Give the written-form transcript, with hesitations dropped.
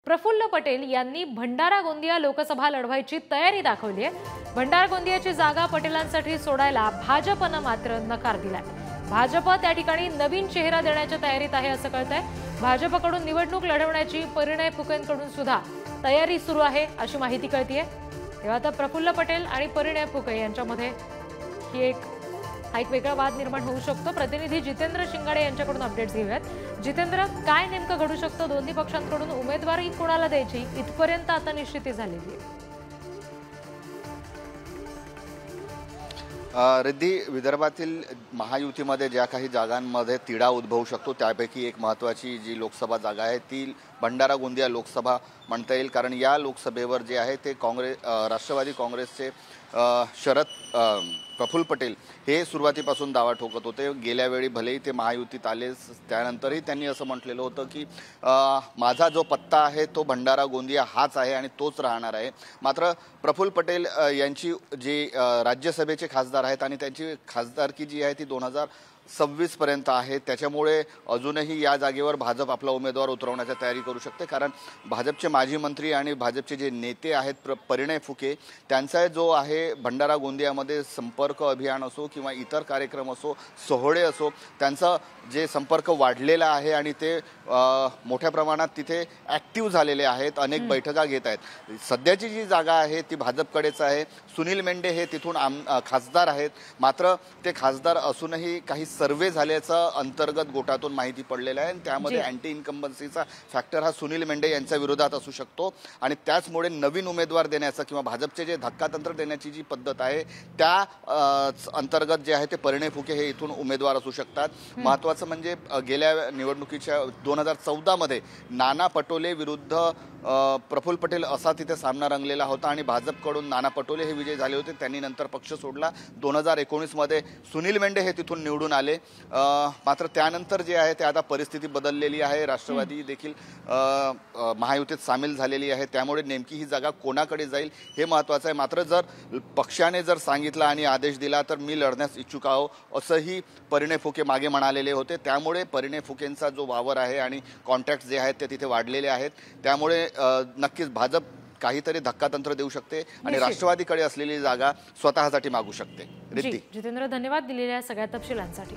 प्रफुल्ल पटेल यांनी भंडारा गोंदिया लोकसभा लढवायची तयारी दाखवली आहे। भंडारा गोंदियाची जागा पटेलांसाठी सोडायला भाजपनं मात्र नकार दिलाय। भाजप त्या ठिकाणी नवीन चेहरा देण्याच्या तयारीत आहे असं कळतंय। भाजपकडून निवडणूक लढवण्याची परिणय फुकेंकडून सुद्धा तयारी सुरू आहे अशी माहिती कळतीये। तेव्हा आता प्रफुल्ल पटेल आणि परिणय फुके यांच्यामध्ये ही एक वेगळा वाद निर्माण होऊ शकतो। प्रतिनिधी जितेंद्र शिंगाडे यांच्याकडून अपडेट्स घेऊयात। जितेंद्र, काय नेमकं घडू शकतं? दोन्ही पक्षांकडून उमेदवारी कोणाला द्यायची इथपर्यंत आता निश्चिती झालेली आहे। रिद्धी, विदर्भातील महायुतीमध्ये ज्या काही जागांमध्ये तिढा उद्भवू शकतो त्यापैकी एक महत्त्वाची जी लोकसभा जागा आहे ती भंडारा गोंदिया लोकसभा म्हणता येईल। कारण या लोकसभेवर जे आहे ते राष्ट्रवादी काँग्रेसचे प्रफुल्ल पटेल हे सुरुवातीपासून दावा ठोकत होते। गेल्या वेळी भलेही ते महायुतीत आले त्यानंतरही त्यांनी असं म्हटलेलं होतं की माझा जो पत्ता आहे तो भंडारा गोंदिया हाच आहे आणि तोच राहणार आहे। मात्र प्रफुल्ल पटेल यांची जे राज्यसभेचे खासदार आहेत आणि त्यांची खासदारकी जी आहे ती 2026 पर्यंत आहे, त्याच्यामुळे अजूनही या जागेवर भाजप आपला उमेदवार उतरवण्याची तयारी करू शकते। कारण भाजपचे माजी मंत्री आणि भाजपचे जे नेते आहेत परिणय फुके त्यांचा जो आहे भंडारा गोंदियामध्ये संपर्क अभियान असो किंवा इतर कार्यक्रम असो, सोहळे असो, त्यांचा जे संपर्क वाढलेला आहे आणि ते मोठ्या प्रमाणात तिथे ॲक्टिव्ह झालेले आहेत, अनेक बैठका घेत आहेत। सध्याची जी जागा आहे ती भाजपकडेच आहे। सुनील मेंढे हे तिथून खासदार आहेत, मात्र ते खासदार असूनही काही सर्वे झाल्याचं अंतर्गत गोटातून माहिती पडलेलं आहे आणि त्यामध्ये अँटी इन्कम्बन्सीचा फॅक्टर हा सुनील मेंढे यांच्या विरोधात असू शकतो आणि त्याचमुळे नवीन उमेदवार देण्याचं किंवा भाजपचे जे धक्कातंत्र देण्याची जी पद्धत आहे त्या अंतर्गत जे आहे ते परिणय फुके हे इथून उमेदवार असू शकतात। महत्त्वाचं म्हणजे गेल्या निवडणुकीच्या 2014 मध्ये नाना पटोले विरुद्ध प्रफुल्ल पटेल असा तिथे सामना रंगलेला होता आणि भाजपकडून नाना पटोले हे विजय झाले होते। त्यांनी नंतर पक्ष सोडला। 2019 मध्ये सुनील मेंढे हे तिथून निवडून आले। मात्र त्यानंतर जे आहे ते आता परिस्थिती बदललेली आहे। राष्ट्रवादी देखील महायुतीत सामील झालेली आहे, त्यामुळे नेमकी ही जागा कोणाकडे जाईल हे महत्त्वाचं आहे। मात्र जर पक्षाने जर सांगितलं आणि आदेश दिला तर मी लढण्यास इच्छुक आहो असंही परिणय फुके मागे म्हणालेले होते। त्यामुळे परिणय फुकेंचा जो वावर आहे आणि कॉन्टॅक्ट जे आहेत ते तिथे वाढलेले आहेत, त्यामुळे नक्कीच भाजप काहीतरी धक्कातंत्र देऊ शकते आणि राष्ट्रवादीकडे असलेली जागा स्वतःसाठी मागू शकते। रिद्धी, जितेंद्र, धन्यवाद दिलेल्या सगळ्या तपशिलांसाठी।